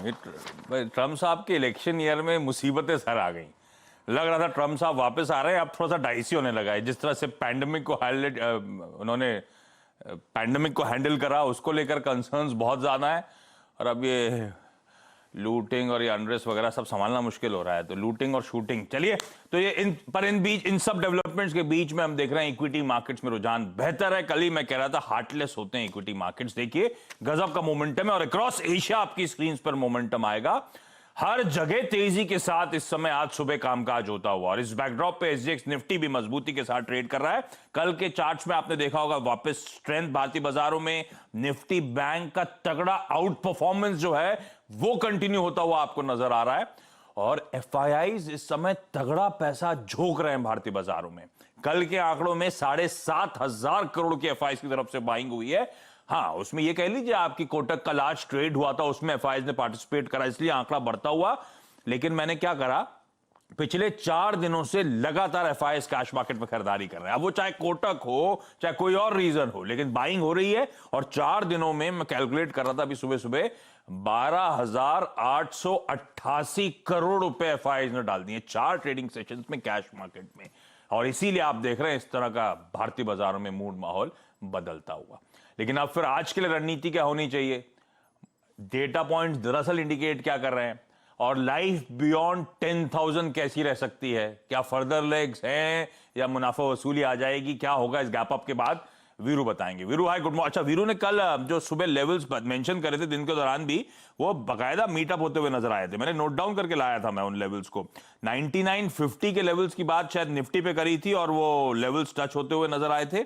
भाई ट्रम्प साहब के इलेक्शन ईयर में मुसीबतें सर आ गई। लग रहा था ट्रम्प साहब वापस आ रहे हैं, अब थोड़ा सा डाइसी होने लगा है। जिस तरह से पैंडेमिक को हैंडल करा, उसको लेकर कंसर्न्स बहुत ज्यादा है। और अब ये लूटिंग और ये अनरेस्ट वगैरह सब संभालना मुश्किल हो रहा है। तो लूटिंग और शूटिंग, चलिए। तो ये इन सब डेवलपमेंट्स के बीच में हम देख रहे हैं इक्विटी मार्केट्स में रुझान बेहतर है। कल ही मैं कह रहा था हार्टलेस होते हैं इक्विटी मार्केट्स। देखिए गजब का मोमेंटम है और अक्रॉस एशिया आपकी स्क्रीन पर मोमेंटम आएगा। हर जगह तेजी के साथ इस समय आज सुबह कामकाज होता हुआ, और इस बैकड्रॉप पे एसजीएक्स निफ्टी भी मजबूती के साथ ट्रेड कर रहा है। कल के चार्ट्स में आपने देखा होगा वापस स्ट्रेंथ भारतीय बाजारों में। निफ्टी बैंक का तगड़ा आउट परफॉर्मेंस जो है वो कंटिन्यू होता हुआ आपको नजर आ रहा है। और एफआईआईज इस समय तगड़ा पैसा झोंक रहे हैं भारतीय बाजारों में। कल के आंकड़ों में 7,500 करोड़ की एफआईआईज की तरफ से बाइंग हुई है। हाँ, उसमें ये कह लीजिए आपकी कोटक का लास्ट ट्रेड हुआ था, उसमें एफआईआईज ने पार्टिसिपेट करा, इसलिए आंकड़ा बढ़ता हुआ। लेकिन मैंने क्या करा, पिछले 4 दिनों से लगातार एफआईआईज कैश मार्केट में खरीदारी कर रहे हैं। अब वो चाहे कोटक हो चाहे कोई और रीजन हो, लेकिन बाइंग हो रही है। और 4 दिनों में मैं कैलकुलेट कर रहा था अभी सुबह सुबह 12,888 करोड़ रुपए एफआईआईज ने डाल दिए 4 ट्रेडिंग सेशंस में कैश मार्केट में। और इसीलिए आप देख रहे हैं इस तरह का भारतीय बाजारों में मूड माहौल बदलता हुआ। लेकिन अब फिर आज के लिए रणनीति क्या होनी चाहिए? डेटा पॉइंट्स दरअसल इंडिकेट क्या कर रहे हैं, और लाइफ बियॉन्ड 10,000 कैसी रह सकती है? क्या फर्दर लेग्स हैं या मुनाफा वसूली आ जाएगी? क्या होगा इस गैप अप के बाद? वीरू बताएंगे। वीरू हाय, गुड मॉर्निंग। अच्छा, वीरू ने कल जो सुबह लेवल्स मेंशन करे थे दिन के दौरान भी, वो बकायदा मीटअप होते हुए नजर आए थे। मैंने नोट डाउन करके लाया था मैं उन लेवल्स को। 9950 के लेवल्स की बात शायद निफ्टी पे करी थी और वो लेवल्स टच होते हुए नजर आए थे।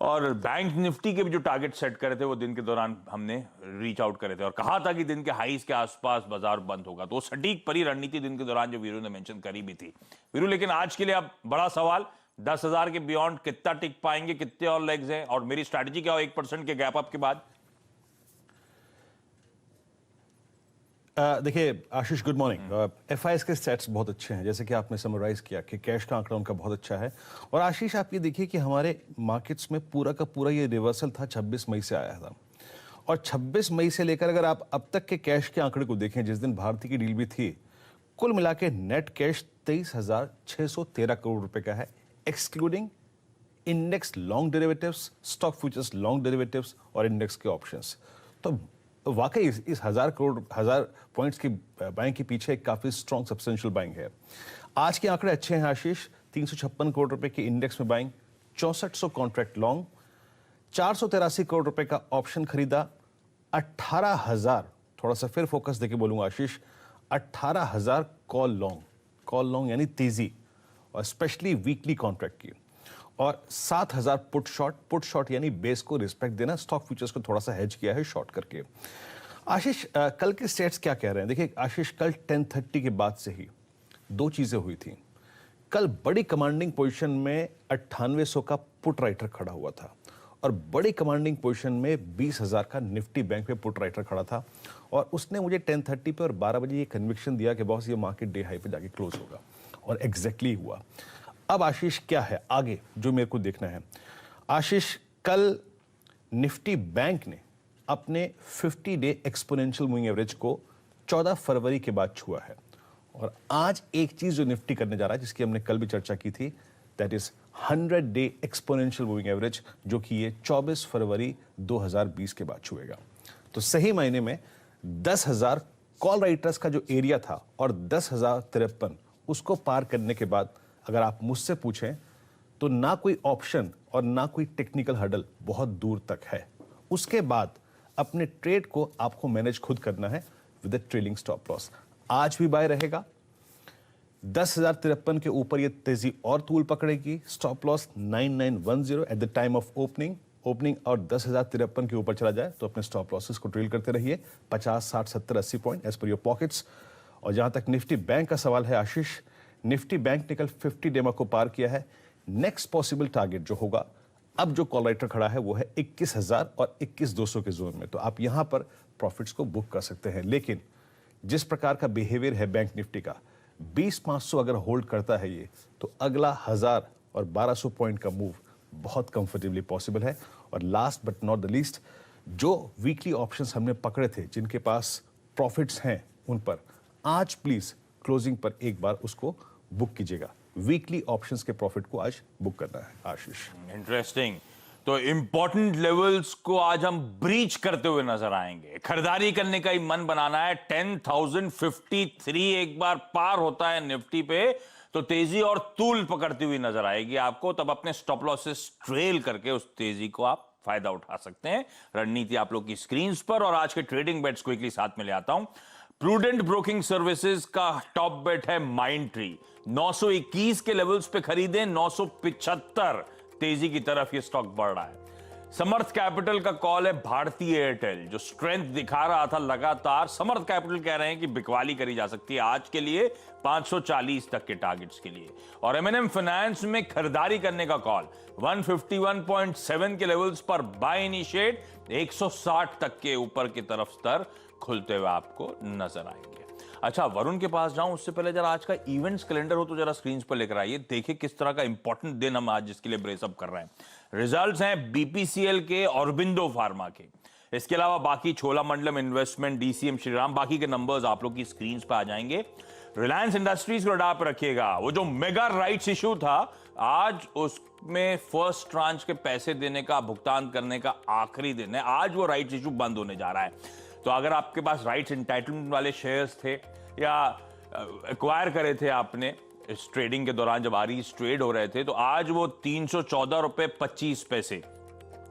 और बैंक निफ्टी के भी जो टारगेट सेट करे थे वो दिन के दौरान हमने रीच आउट करे थे और कहा था कि दिन के हाईज के आसपास बाजार बंद होगा। तो सटीक परी रणनीति दिन के दौरान जो वीरू ने मेंशन करी भी थी। वीरू, लेकिन आज के लिए अब बड़ा सवाल, 10,000 के बियॉन्ड कितना टिक पाएंगे, कितने और लेग्स हैं, और मेरी स्ट्रैटेजी क्या हो 1% के गैप अप के बाद? देखिए आशीष, गुड मॉर्निंग। एफआईआईज के स्टैट्स बहुत अच्छे हैं, जैसे कि आपने समराइज किया कि कैश का आंकड़ा उनका बहुत अच्छा है। और आशीष, आप ये देखिए कि हमारे मार्केट्स में पूरा का पूरा ये रिवर्सल था 26 मई से आया था। और 26 मई से लेकर अगर आप अब तक के कैश के आंकड़े को देखें, जिस दिन भारती की डील भी थी, कुल मिला के नेट कैश 23,613 करोड़ रुपए का है, excluding index long derivatives, stock futures long derivatives और इंडेक्स के ऑप्शंस। तो वाकई इस 1000 पॉइंट्स की बाइंग के पीछे एक काफी स्ट्रॉन्ग सब्सटेंशियल बाइंग है। आज के आंकड़े अच्छे हैं आशीष। 356 करोड़ रुपए के इंडेक्स में बाइंग, 6400 कॉन्ट्रैक्ट लॉन्ग, 483 करोड़ रुपए का ऑप्शन खरीदा, 18,000, थोड़ा सा फिर फोकस देके बोलूंगा आशीष, 18,000 कॉल लॉन्ग यानी तेजी, और स्पेशली वीकली कॉन्ट्रैक्ट की, और 7,000 पुट शॉर्ट यानी बेस को रिस्पेक्ट देना, स्टॉक फ्यूचर्स को थोड़ा सा हेज किया है शॉर्ट करके। आशीष, कल के स्टेट्स क्या कह रहे हैं? देखिए आशीष, कल 10:30 के बाद से ही 2 चीजें हुई थी। कल बड़ी कमांडिंग पोजीशन में 9800 का पुट राइटर खड़ा हुआ था, और बड़ी कमांडिंग पोजीशन में 20,000 का निफ्टी बैंक पे पुट राइटर खड़ा था। और उसने मुझे 10:30 पे और 12 बजे ये कन्विक्शन दिया कि बॉस ये मार्केट डे हाई पे जाके क्लोज होगा, और एग्जैक्टली हुआ। अब आशीष क्या है आगे जो मेरे को देखना है? आशीष, कल निफ्टी बैंक ने अपने 50 डे एक्सपोनेंशियल मूविंग एवरेज को 14 फरवरी के बाद छुआ है। और आज एक चीज जो निफ्टी करने जा रहा है, जिसकी हमने कल भी चर्चा की थी, that is 100 day exponential moving average, जो कि ये 24 फरवरी 2020 के बाद छुएगा। तो सही मायने में 10,000 कॉल राइटर्स का जो एरिया था और 10,053 उसको पार करने के बाद अगर आप मुझसे पूछें तो ना कोई ऑप्शन और ना कोई टेक्निकल हर्डल बहुत दूर तक है। उसके बाद अपने ट्रेड को आपको मैनेज खुद करना है with a trailing stop loss. आज भी बाय रहेगा, 10,053 के ऊपर ये तेजी और तूल पकड़ेगी। Stop loss 9910 at the time of opening, और 10,053 के ऊपर चला जाए तो अपने स्टॉप लॉसेस को ट्रेल करते रहिए 50, 60, 70, 80 point as per your pockets. और जहां तक निफ्टी बैंक का सवाल है आशीष, निफ्टी बैंक ने कल 50 डेमा को पार किया है। नेक्स्ट पॉसिबल टारगेट जो होगा, अब जो कॉल राइटर खड़ा है, वो है 21,000 और 21,200 के जोन में। तो आप यहां पर प्रॉफिट्स को बुक कर सकते हैं। लेकिन जिस प्रकार का बिहेवियर है बैंक निफ्टी का, 20,500 अगर होल्ड करता है ये, तो अगला 1000 और 1200 पॉइंट का मूव बहुत कंफर्टेबली पॉसिबल है। और last but not the least, जो वीकली ऑप्शंस हमने पकड़े थे, जिनके पास प्रॉफिट्स हैं उन पर आज प्लीज क्लोजिंग पर एक बार उसको बुक कीजिएगा। वीकली ऑप्शंस के प्रॉफिट को आज बुक करना है आशीष। इंटरेस्टिंग। तो इंपॉर्टेंट लेवल्स को आज हम ब्रीच करते हुए नजर आएंगे। खरीदारी करने का ही मन बनाना है। 10,053 एक बार पार होता है निफ्टी पे तो तेजी और तूल पकड़ती हुई नजर आएगी आपको। तब अपने स्टॉप लॉसेस ट्रेल करके उस तेजी को आप फायदा उठा सकते हैं। रणनीति आप लोग की स्क्रीन पर और आज के ट्रेडिंग बेट्स क्विकली साथ में ले आता हूं। प्रूडेंट ब्रोकिंग सर्विसेज का टॉप बेट है माइंड ट्री। 921 के लेवल्स पे खरीदें, 975 तेजी की तरफ ये स्टॉक बढ़ रहा है। समर्थ कैपिटल का कॉल है भारतीय एयरटेल, जो स्ट्रेंथ दिखा रहा था लगातार। समर्थ कैपिटल कह रहे हैं कि बिकवाली करी जा सकती है आज के लिए 540 तक के टारगेट्स के लिए। और एमएनएम फाइनेंस में खरीदारी करने का कॉल 151.7 के लेवल्स पर बाय इनिशिएट, 160 तक के ऊपर की तरफ स्तर खुलते हुए आपको नजर आएंगे। अच्छा, वरुण के पास जाऊं उससे पहले जरा आज का इवेंट्स कैलेंडर हो तो जरा स्क्रीन पर लेकर आइए। देखिए किस तरह का इंपॉर्टेंट दिन हम आज इसके लिए ब्रेसअप कर रहे हैं। रिजल्ट्स हैं बीपीसीएल के, ऑरबिंदो फार्मा के। इसके अलावा बाकी छोलामंडलम इन्वेस्टमेंट, डीसीएम श्रीराम, बाकी के नंबर्स आप लोग की स्क्रीन पर आ जाएंगे। रिलायंस इंडस्ट्रीज को रडार पर रखिएगा। वो जो मेगा राइट्स इशू था, आज उसमें फर्स्ट ट्रांच के पैसे देने का, भुगतान करने का आखिरी दिन है। आज वो राइट्स इशू बंद होने जा रहा है। तो अगर आपके पास राइट्स एंटाइटलमेंट वाले शेयर्स थे या एक्वायर करे थे आपने इस ट्रेडिंग के दौरान जब आरईज ट्रेड हो रहे थे, तो आज वो 314 रुपए 25 पैसे,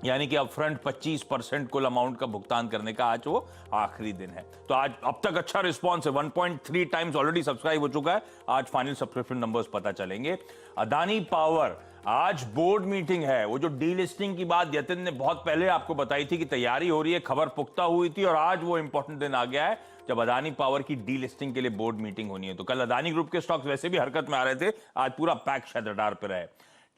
यानी कि अपफ्रंट 25% कुल अमाउंट का भुगतान करने का आज वो आखिरी दिन है। तो आज अब तक अच्छा रिस्पॉन्स है। 1.3 टाइम्स ऑलरेडी सब्सक्राइब हो चुका है। आज फाइनल सब्सक्रिप्शन नंबर्स पता चलेंगे। अदानी पावर, आज बोर्ड मीटिंग है। वो जो डीलिस्टिंग की बात यतिन ने बहुत पहले आपको बताई थी कि तैयारी हो रही है, खबर पुख्ता हुई थी, और आज वो इंपॉर्टेंट दिन आ गया है जब अदानी पावर की डीलिस्टिंग के लिए बोर्ड मीटिंग होनी है। तो कल अदानी ग्रुप के स्टॉक्स वैसे भी हरकत में आ रहे थे, आज पूरा पैक शायद रडार पे रहे।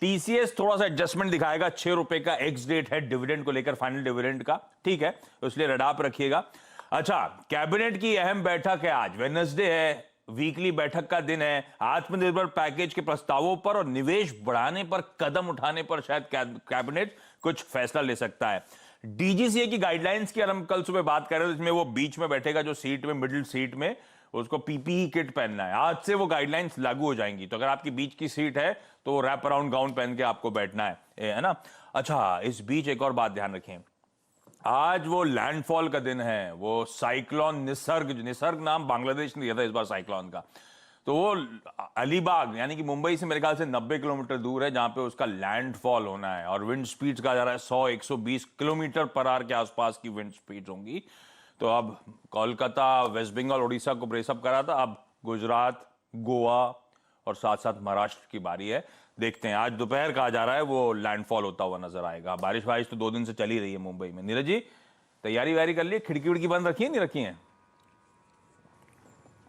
टीसीएस थोड़ा सा एडजस्टमेंट दिखाएगा, 6 रुपए का एक्स डेट है डिविडेंड को लेकर, फाइनल डिविडेंड का, ठीक है, इसलिए रडार पे रखिएगा। अच्छा, कैबिनेट की अहम बैठक है आज, वेडनेसडे है, वीकली बैठक का दिन है। आत्मनिर्भर पैकेज के प्रस्तावों पर और निवेश बढ़ाने पर कदम उठाने पर शायद कैबिनेट कुछ फैसला ले सकता है। डीजीसीए की गाइडलाइंस की हम कल सुबह बात कर रहे थे, इसमें वो बीच में बैठेगा जो सीट में, मिडिल सीट में, उसको पीपीई किट पहनना है। आज से वो गाइडलाइंस लागू हो जाएंगी। तो अगर आपकी बीच की सीट है तो रैप अराउंड गाउन पहन के आपको बैठना है ना। अच्छा, इस बीच एक और बात ध्यान रखें, आज वो लैंडफॉल का दिन है। वो साइक्लोन निसर्ग नाम बांग्लादेश ने दिया था इस बार साइक्लोन का। तो वो अलीबाग यानी कि मुंबई से मेरे ख्याल से 90 किलोमीटर दूर है जहां पे उसका लैंडफॉल होना है। और विंड स्पीड्स कहा जा रहा है 100-120 किलोमीटर पर आवर के आसपास की विंड स्पीड्स होंगी। तो अब कोलकाता, वेस्ट बंगाल, उड़ीसा को ब्रेसअप करा था, अब गुजरात, गोवा और साथ साथ महाराष्ट्र की बारी है। देखते हैं, आज दोपहर कहा जा रहा है वो लैंडफॉल होता हुआ नजर आएगा। बारिश तो 2 दिन से चली रही है मुंबई में। नीरज जी, तैयारी वारी कर ली? खिड़की विड़की बंद रखी है, नहीं रखी है?